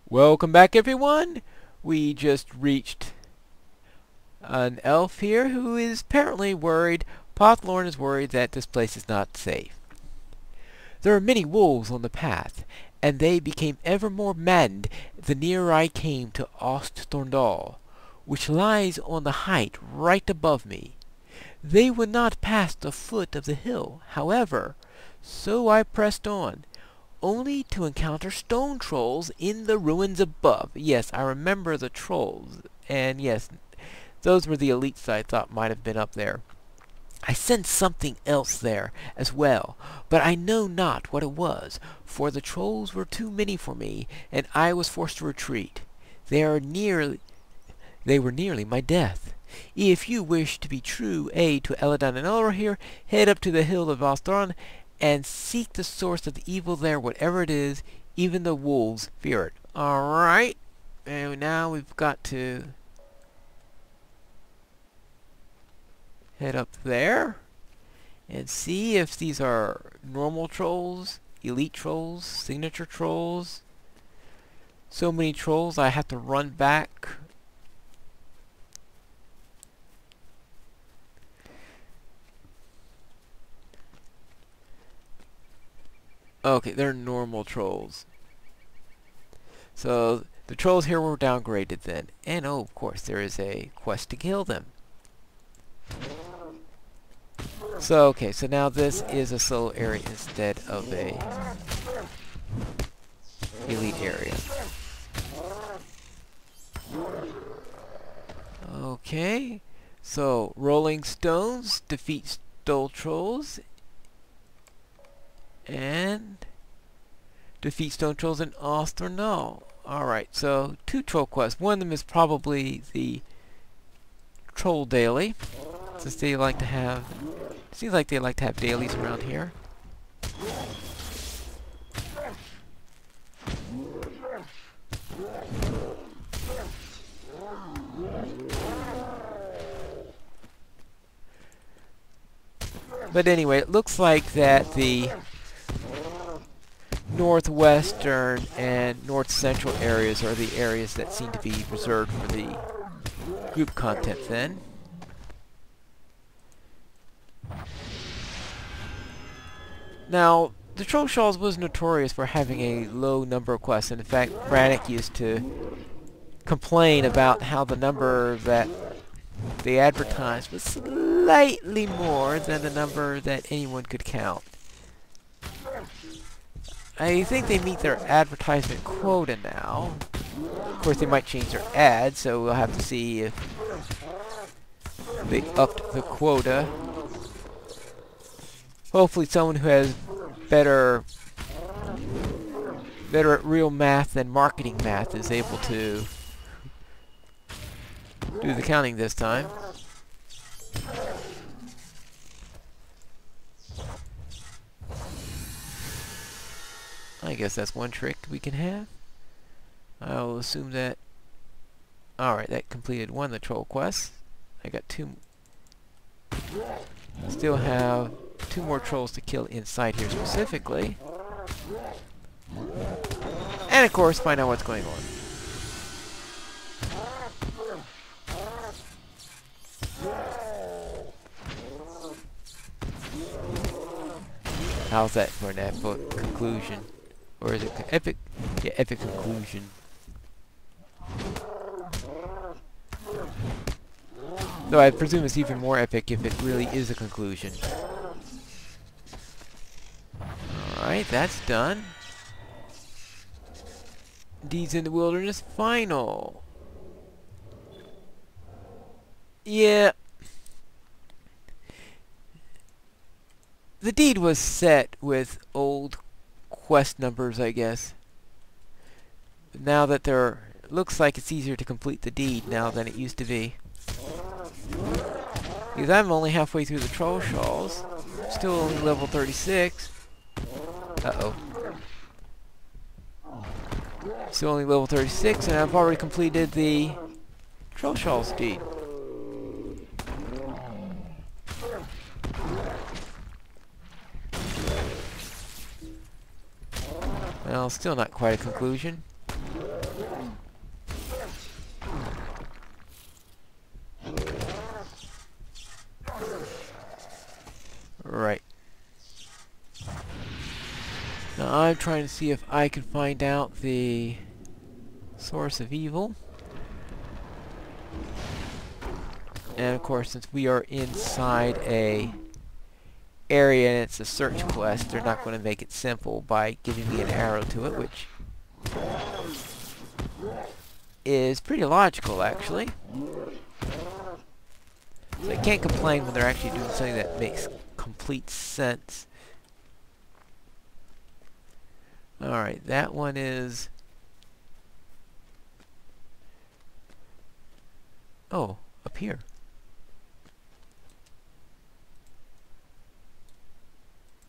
Welcome back, everyone. We just reached an elf here who is apparently worried. Pothlorn is worried that this place is not safe. There are many wolves on the path, and they became ever more maddened the nearer I came to Thondol, which lies on the height right above me. They would not pass the foot of the hill, however, so I pressed on, only to encounter stone trolls in the ruins above. Yes, I remember the trolls, and yes, those were the elites I thought might have been up there. I sensed something else there as well, but I know not what it was, for the trolls were too many for me, and I was forced to retreat. They were nearly my death. If you wish to be true aid to Eladon and Elro here, head up to the hill of Ostron and seek the source of the evil there, whatever it is. Even the wolves fear it. Alright, and now we've got to head up there and see if these are normal trolls, elite trolls, signature trolls. So many trolls I have to run back. Okay, they're normal trolls. So the trolls here were downgraded then. And oh, of course, there is a quest to kill them. So, okay, so now this is a solo area instead of a elite area. Okay, so rolling stones defeat stone trolls and defeat stone trolls in Thondol. Alright, so 2 troll quests. One of them is probably the troll daily, since they like to have, seems like they like to have dailies around here. But anyway, it looks like that the northwestern and north central areas are the areas that seem to be reserved for the group content then. Now, the Trollshaws was notorious for having a low number of quests, and in fact, Brannick used to complain about how the number that they advertised was slightly more than the number that anyone could count. I think they meet their advertisement quota now. Of course, they might change their ads, so we'll have to see if they upped the quota. Hopefully someone who has better at real math than marketing math is able to do the counting this time. I guess that's one trick we can have. I will assume that... Alright, that completed one of the troll quests. I got 2... Still have 2 more trolls to kill inside here specifically. And of course, find out what's going on. How's that for an epic conclusion? Or is it epic? Yeah, epic conclusion. Though I presume it's even more epic if it really is a conclusion. Alright, that's done. Deeds in the Wilderness final. Yeah. The deed was set with old quest numbers, I guess. Now that looks like it's easier to complete the deed now than it used to be. Because I'm only halfway through the Trollshaws. Still only level 36. Uh-oh. Still only level 36, and I've already completed the Trollshaws deed. Well, still not quite a conclusion. Right. Now I'm trying to see if I can find out the source of evil. And of course, since we are inside a area and it's a search quest, they're not going to make it simple by giving me an arrow to it, which is pretty logical, actually. So I can't complain when they're actually doing something that makes complete sense. Alright, that one is... oh, up here.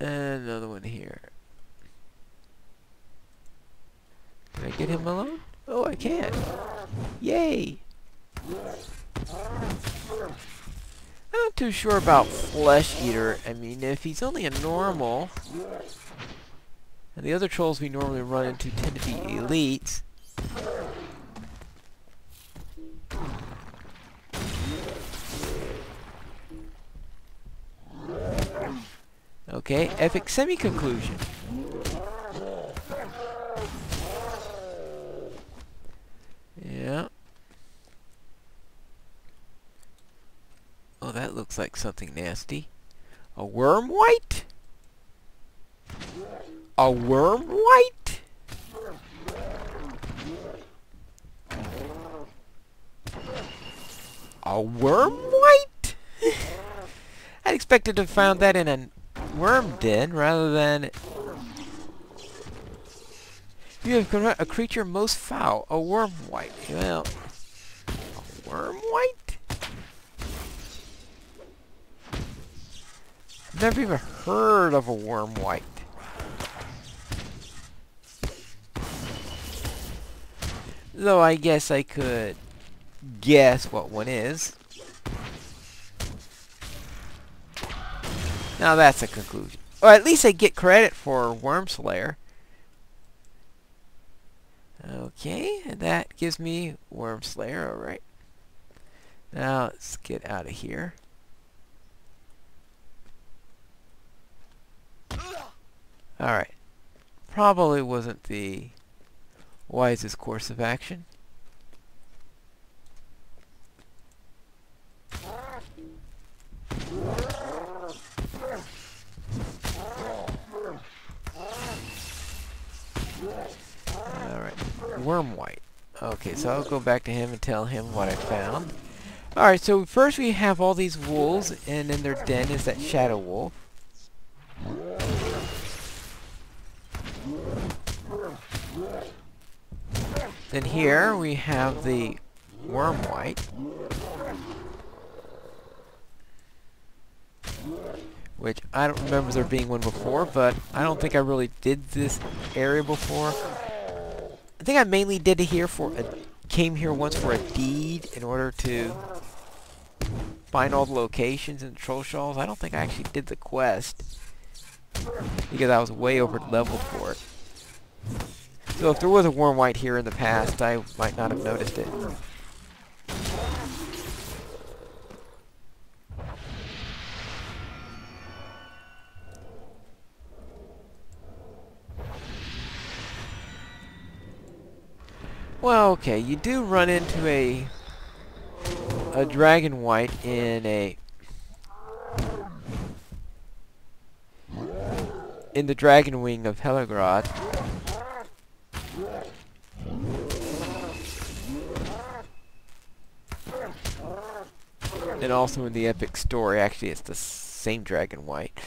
And another one here. Can I get him alone? Oh, I can. Yay! I'm not too sure about Flesh Eater. I mean, if he's only a normal, and the other trolls we normally run into tend to be elites, okay, epic semi-conclusion. Yeah. Oh, that looks like something nasty. A worm white? A worm white? A worm white? I'd expected to have found that in a worm den rather than... you have a creature most foul, a worm white. Well, a worm white? Never even heard of a worm white. Though I guess I could guess what one is. Now that's a conclusion. Or at least I get credit for Worm Slayer. Okay, and that gives me Worm Slayer, alright. Now let's get out of here. Alright. Probably wasn't the wisest course of action. Alright. Worm white. Okay, so I'll go back to him and tell him what I found. Alright, so first we have all these wolves, and in their den is that shadow wolf. Then here we have the worm white, which I don't remember there being one before, but I don't think I really did this area before. I think I mainly did it here came here once for a deed in order to find all the locations in the Trollshaws. I don't think I actually did the quest because I was way over leveled for it. So if there was a worm white here in the past, I might not have noticed it. Well, okay, you do run into a dragon white in the dragon wing of Hellegrod. And also in the epic story, actually it's the same dragon white.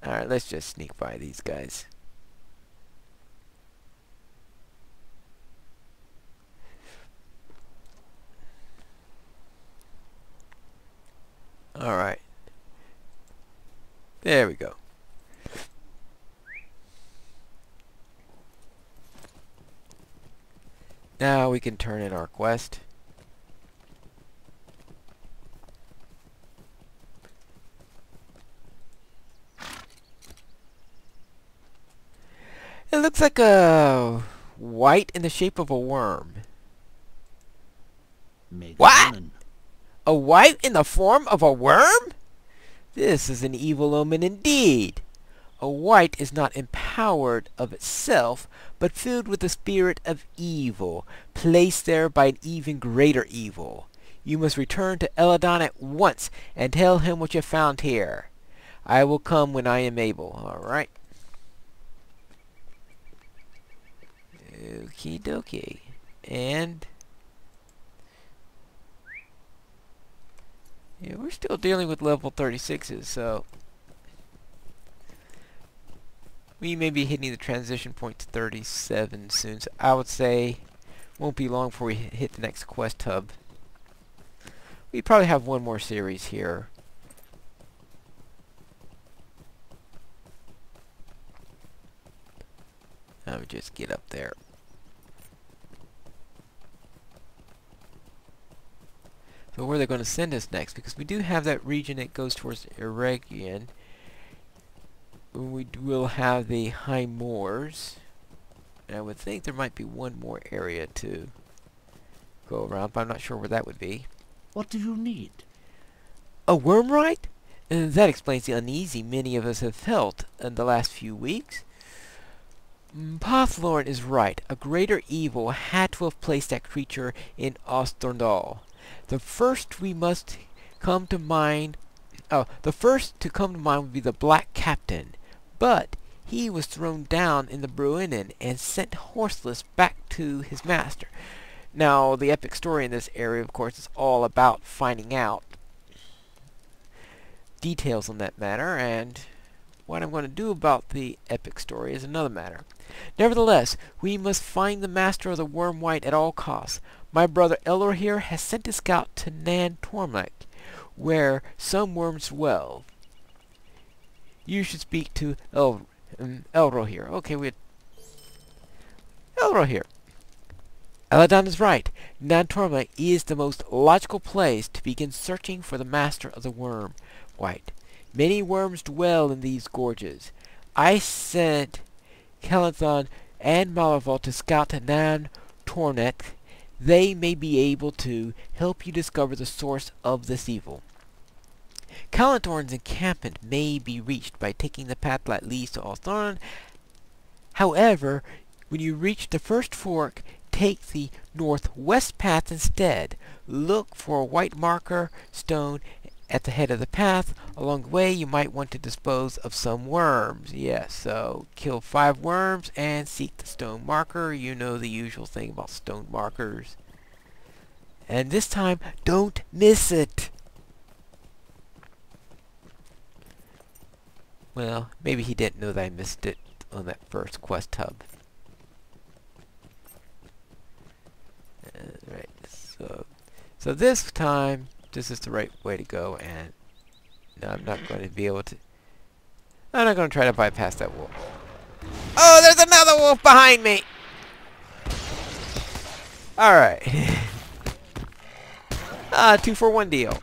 Alright, let's just sneak by these guys. Alright. There we go. Now we can turn in our quest. It looks like a white in the shape of a worm. What? A white in the form of a worm? This is an evil omen indeed. A white is not empowered of itself, but filled with the spirit of evil, placed there by an even greater evil. You must return to Eladon at once and tell him what you found here. I will come when I am able. Alright. Okie dokie. And yeah, we're still dealing with level 36s, so we may be hitting the transition point to 37 soon. So I would say won't be long before we hit the next quest hub. We probably have one more series here. I would just get up there. So where they're going to send us next, because we do have that region that goes towards Eregion. We will have the High Moors. And I would think there might be one more area to go around, but I'm not sure where that would be. What do you need? A wormrite? That explains the uneasy many of us have felt in the last few weeks. Pothlorn is right. A greater evil had to have placed that creature in Thondol. The first to come to mind would be the Black Captain, but he was thrown down in the Bruinen and sent horseless back to his master. Now, the epic story in this area, of course, is all about finding out details on that matter, and what I'm going to do about the epic story is another matter. Nevertheless, we must find the master of the Wormwight at all costs. My brother Elor here has sent a scout to Nan Tormek, where some worms dwell. You should speak to Elro here. Okay, Elro here. Eladon is right. Nan Tormek is the most logical place to begin searching for the master of the Wormwight. Many worms dwell in these gorges. I sent Calathon and Malaval to scout to Nan Tornek. They may be able to help you discover the source of this evil. Calathorn's encampment may be reached by taking the path that leads to Althorn. However, when you reach the first fork, take the northwest path instead. Look for a white marker stone at the head of the path. Along the way, you might want to dispose of some worms. Yes, so kill 5 worms and seek the stone marker. You know the usual thing about stone markers. And this time, don't miss it. Well, maybe he didn't know that I missed it on that first quest hub. Right, so this time, this is the right way to go, and no, I'm not going to be able to. I'm not going to try to bypass that wolf. Oh, there's another wolf behind me! Alright. 2-for-1 deal.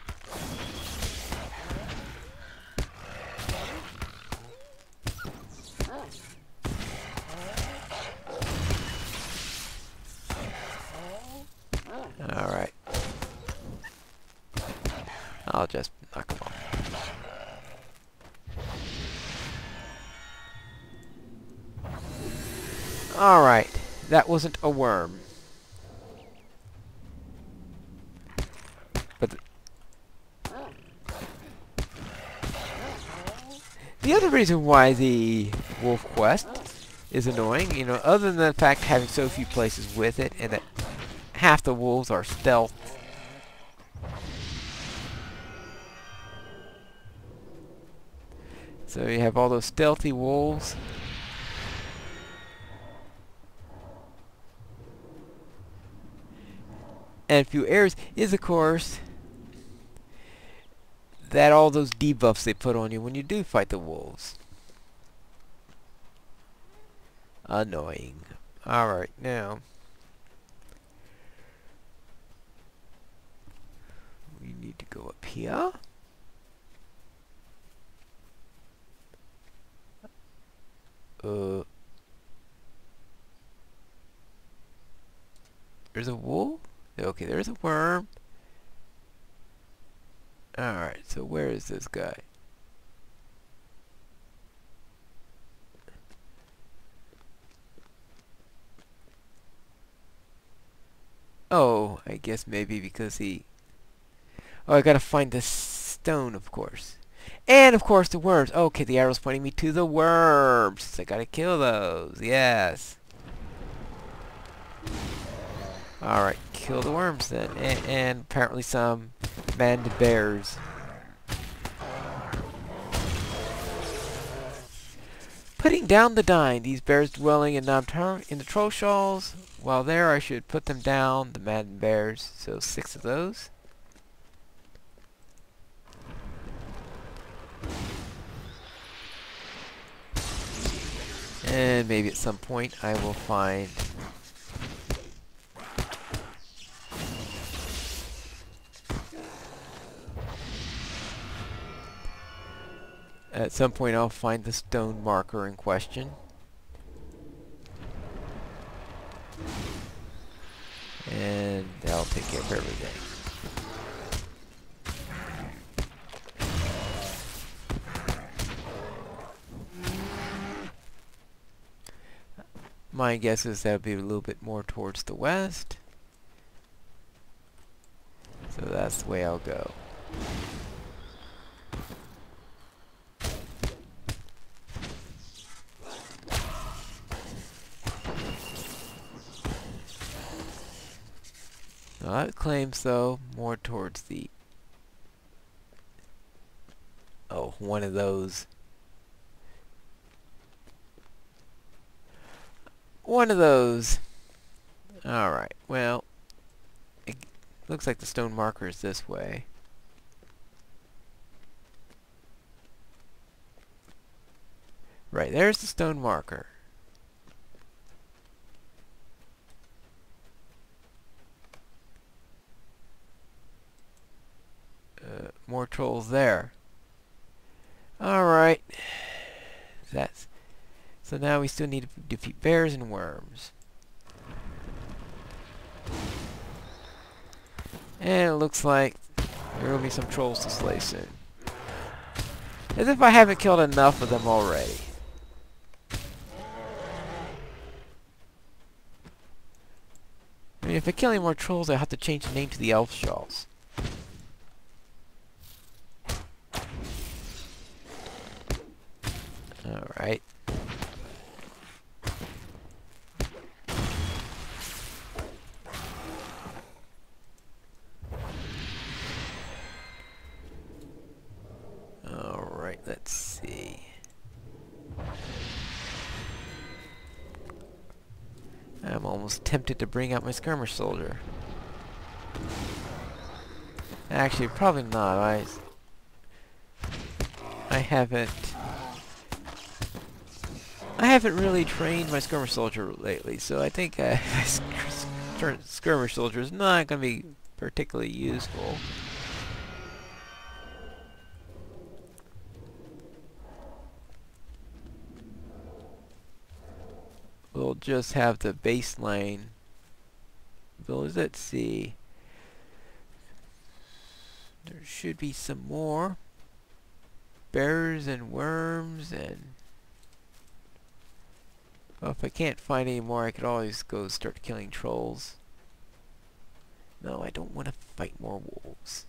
Alright. I'll just knock him off. Alright. That wasn't a worm. But the other reason why the wolf quest is annoying, you know, other than the fact having so few places with it and that half the wolves are stealth. So you have all those stealthy wolves. And a few errors is, of course, that all those debuffs they put on you when you do fight the wolves. Annoying. Alright, now here. There's a wool? Okay, there's a worm. Alright, so where is this guy? Oh, I guess maybe because he... Oh, I gotta find the stone, of course. And, of course, the worms. Okay, the arrow's pointing me to the worms. So I gotta kill those. Yes. Alright, kill the worms then. And apparently some manned bears. Putting down the dying. These bears dwelling in the Trollshaws. While there, I should put them down. The manned bears. So 6 of those. And maybe at some point I will find... At some point I'll find the stone marker in question. And that'll take care of everything. My guess is that'll be a little bit more towards the west. So that's the way I'll go. Now that claims, though, more towards the... Oh, one of those. One of those. Alright, well, it looks like the stone marker is this way. Right, there's the stone marker. More trolls there. Alright. That's... So now we still need to defeat bears and worms. And it looks like there will be some trolls to slay soon. As if I haven't killed enough of them already. I mean, if I kill any more trolls, I'll have to change the name to the Trollshaws. Alright. Alright, let's see. I'm almost tempted to bring out my skirmish soldier. Actually, probably not. I haven't really trained my skirmish soldier lately, so I think skirmish soldier is not going to be particularly useful. We'll just have the base lane build. Let's see. There should be some more bears and worms, and well, if I can't find any more, I could always go start killing trolls. No, I don't want to fight more wolves.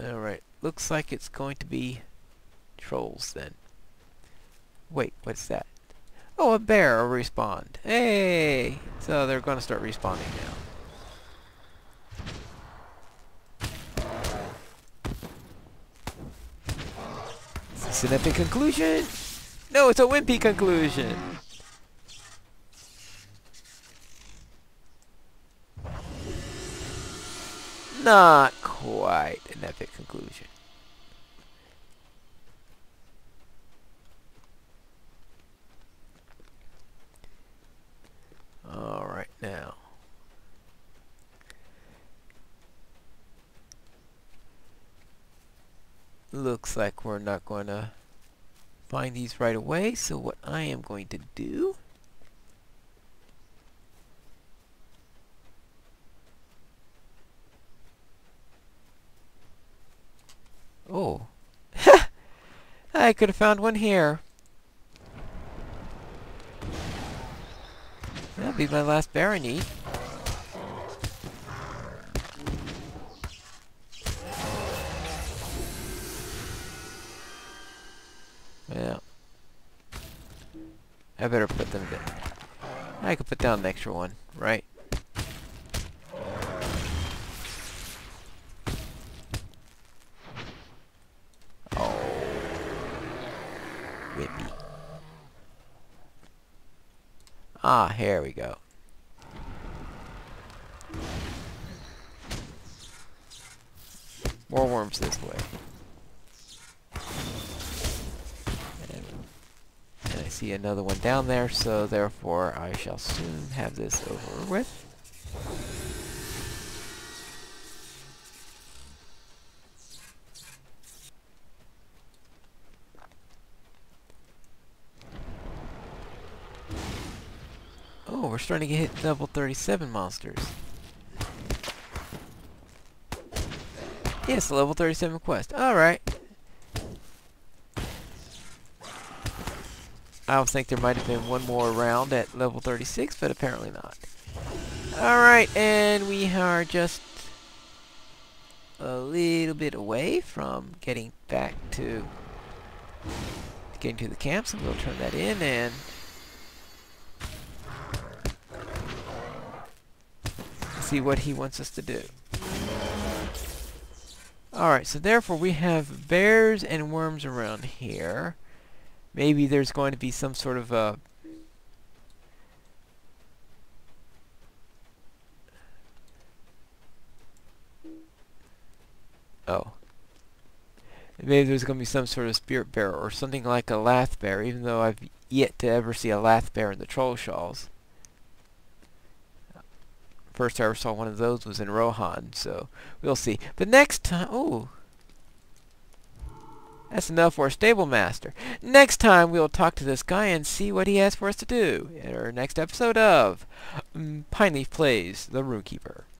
Alright, looks like it's going to be trolls then. Wait, what's that? Oh, a bear respawned. Hey! So they're going to start respawning now. Is this an epic conclusion? No, it's a wimpy conclusion! Not quite an epic conclusion. Alright, now. looks like we're not going to find these right away, so what I am going to do... Oh. I could have found one here. That'll be my last bear I need. Well, I better put them down. I could put down an extra one, right? Oh, whippy. Ah, here we go. More worms this way. And I see another one down there, so therefore I shall soon have this over with. Oh, we're starting to hit level 37 monsters. Yes, level 37 quest. Alright. I was think there might have been one more round at level 36, but apparently not. Alright, and we are just a little bit away from getting back to the camp, so we'll turn that in and see what he wants us to do. Alright, so therefore we have bears and worms around here. Maybe there's going to be some sort of a... Oh. Maybe there's going to be some sort of spirit bear or something like a lath bear, even though I've yet to ever see a lath bear in the Trollshaws. First I ever saw one of those was in Rohan, so we'll see. But next time... Oh! That's enough for a stable master. Next time we'll talk to this guy and see what he has for us to do in our next episode of Pineleaf Plays the Rune-keeper.